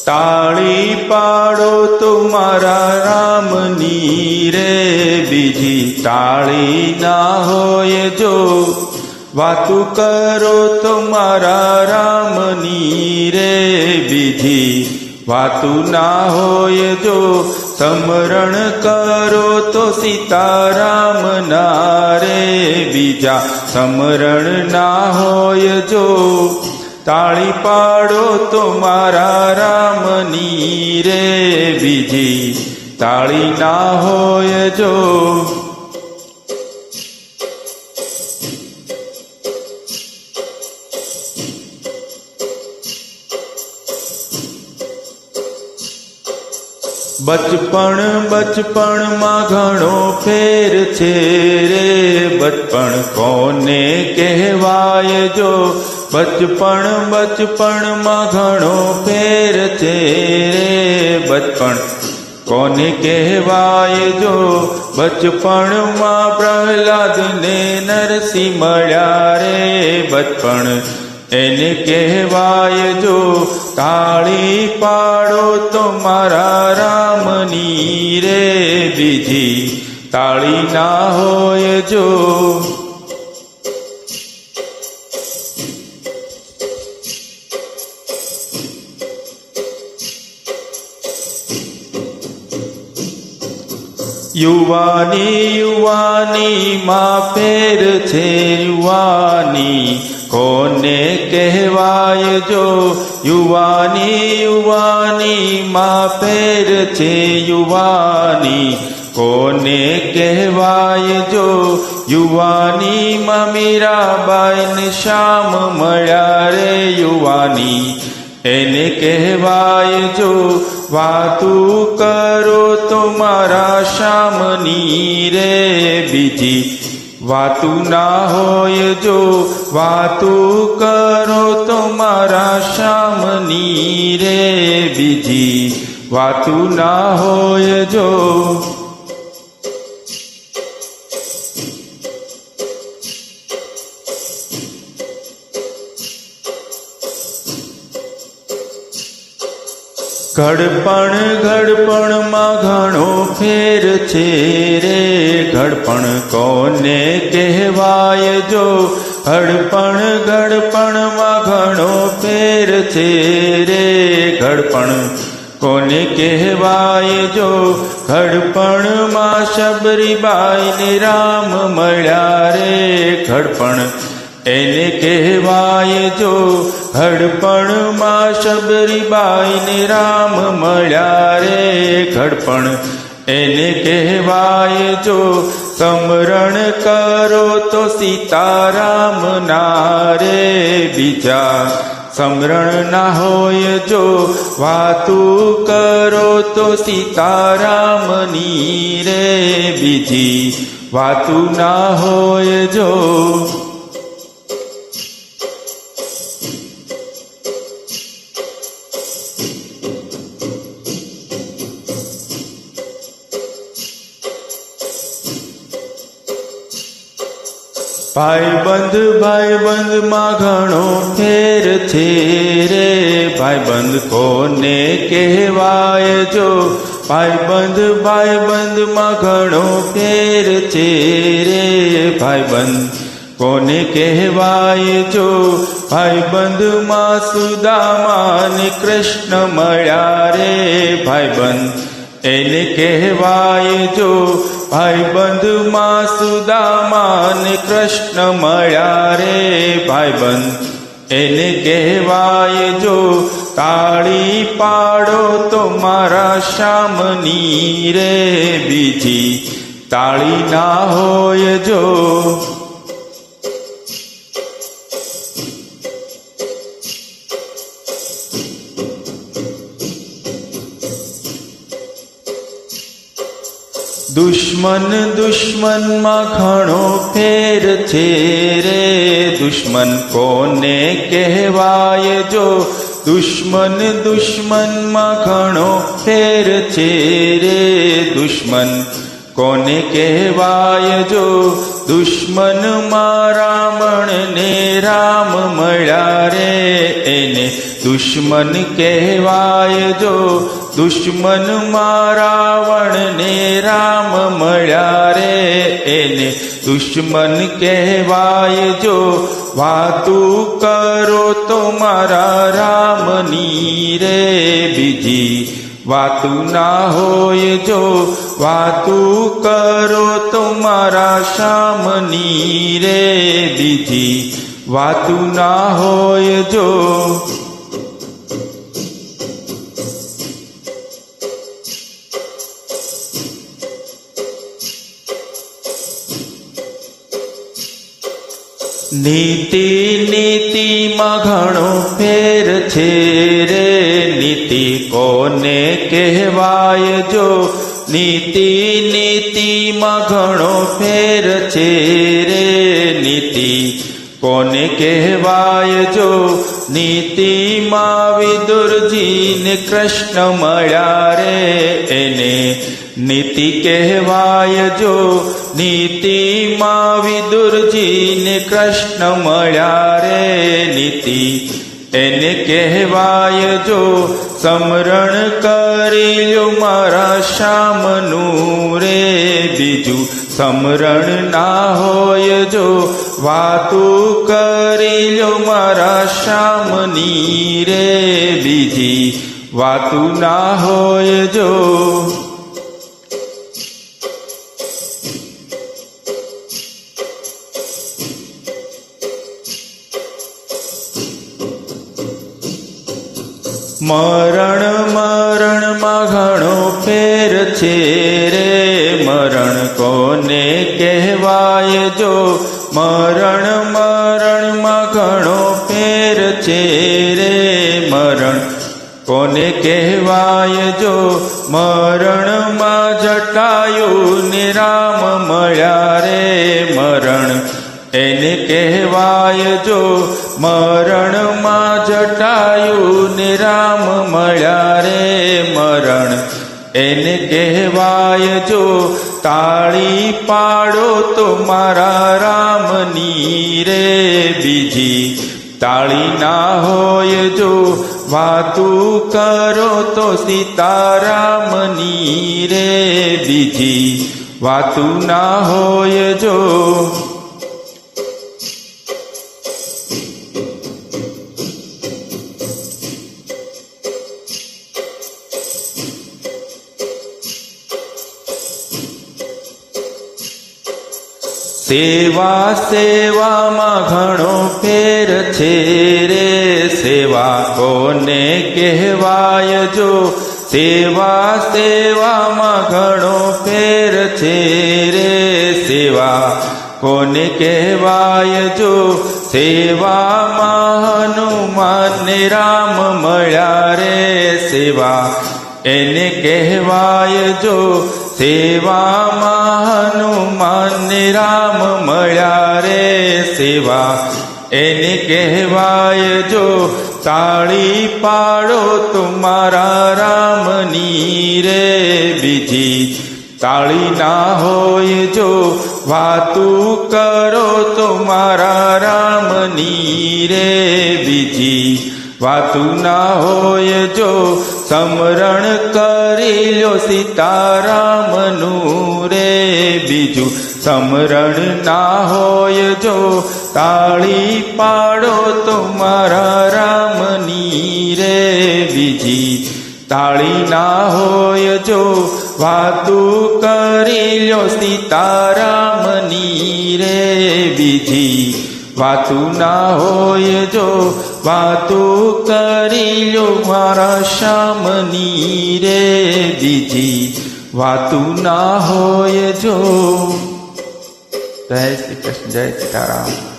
તાળી પાડો તો મારા રામની રે, બીજી તાળી ના હોય જો વાતું કરો તો મારા રામની રે, બીજી વાતું ના હોય જો સ્મરણ કરો તો સીતારામ ના રે, બીજા સ્મરણ ના હોય જો તાળી પાડો તો મારા રામની રે, બીજી તાળી ના હોય જો. બચપણમાં ઘણો ફેર છે રે, બચપણ કોને કહેવાય જો, બચપણમાં ઘણો ફેર છે રે, બચપણ કોને કહેવાય જો, બચપણમાં પ્રહલાદ ને નરસિંહ મળ્યા રે, બચપણ એને કહેવાય જો, તાળી પાડો તો મારા રામની રે, બીજી તાળી ના હોય જો. યુવાનીમાં ફેર છે, યુવાની કોને કહેવાય જો, યુવાનીમાં ફેર છે, યુવાની કોને કહેવાય જો, યુવાનીમાં મીરાબાઈ ને શ્યામ મળ્યા રે, યુવાની એને કહેવાય જો, વાતું કરો તો મારા શ્યામની રે, બીજી વાતું ના હોય જો, વાતું કરો તો મારા શ્યામની રે, બીજી વાતું ના હોય જો. ઘડપણમાં ઘણો ફેર છે રે, ઘડપણ કોને કહેવાય જો, ઘડપણમાં ઘણો ફેર છે રે, ઘડપણ કોને કહેવાય જો, ઘડપણમાં શબરીબાઈ ને રામ મળ્યા રે, ઘડપણ એને કહેવાય જો, ઘડપણમાં શબરીબાઈ ને રામ મળ્યા રે, ઘડપણ એને કહેવાય જો, સ્મરણ કરો તો સીતારામ ના રે, બીજા સ્મરણ ના હોય જો, વાતું કરો તો સીતારામની રે, બીજી વાતું ના હોય જો. ભાઈબંધમાં ઘણો ફેર છે રે, ભાઈબંધ કોને કહેવાય જો, ભાઈબંધમાં ઘણો ફેર છે રે, ભાઈબંધ કોને કહેવાય જો, ભાઈબંધમાં સુદામા ને કૃષ્ણ મળ્યા રે, ભાઈબંધ એને કહેવાય જો, ભાઈબંધમાં સુદામા ને કૃષ્ણ મળ્યા રે, ભાઈબંધ એને કહેવાય જો, તાળી પાડો તો મારા શ્યામની રે, બીજી તાળી ના હોય જો. દુશ્મનમાં ઘણો ફેર છે રે, દુશ્મન કોને કહેવાય જો, દુશ્મનમાં ઘણો ફેર છે રે, દુશ્મન કોને કહેવાય જો, દુશ્મનમાં રાવણ ને રામ મળ્યા રે, એને દુશ્મન કહેવાય જો દુશ્મન રાવણને રામ મળ્યા રે એને દુશ્મન કહેવાય જો વાતું કરો તો મારા રામની રે બીજી વાતું ના હોય જો વાતું કરો તો મારા શ્યામની રે બીજી વાતું ના હોય જો નીતિ નીતિમાં ઘણો ફેર છે રે નીતિ કોને કહેવાય જો નીતિ નીતિમાં ઘણો ફેર છે રે નીતિ કોને કહેવાય જો નીતિમાં વિદુરજીને કૃષ્ણ મળ્યા રે એને નીતિ કહેવાય જો નીતિમાં વિદુરજીને કૃષ્ણ મળ્યા રે નીતિ એને કહેવાય જો સમરણ કરી લો મારા શ્યામનું રે બીજું સમરણ ના હોય જો વાતું કરી લો મારા શ્યામની રે બીજી વાતું ના હોય જો મરણમાં ઘણો ફેર છે રે મરણ કોને કહેવાય જો મરણમાં ઘણો ફેર છે રે મરણ કોને કહેવાય જો મરણમાં જટાયુને રામ મળ્યા રે મરણ એને કહેવાય જો મરણમાં જટાયુને રામ મળ્યા રે મરણ એને કહેવાય જો તાળી પાડો તો મારા રામની રે બીજી તાળી ના હોય જો વાતું કરો તો સીતારામની રે બીજી વાતું ના હોય જો સેવા સેવામાં ઘણો ફેર છે રે સેવા કોને કહેવાય જો સેવા સેવામાં ઘણો ફેર છે રે સેવા કોને કહેવાય જો સેવામાં હનુમાનને રામ મળ્યા રે સેવા એને કહેવાય જો સેવામાં હનુમાનને રામ મળ્યા રે સેવા એને કહેવાય જો તાળી પાડો તો મારા રામની રે બીજી તાળી ના હોય જો વાતું કરો તો મારા રામની રે બીજી વાતું ના હોય જો સમરણ કરી લો સીતારામનું રે બીજું સમરણ ના હોય જો તાળી પાડો તો મારા રામની રે બીજી તાળી ના હોય જો વાતું કરી લો સીતારામની રે બીજી વાતું ના હોય જો વાતું કરી લો મારા શ્યામની રે બીજી વાતું ના હોય જો જય શ્રી કૃષ્ણ જય સીતારામ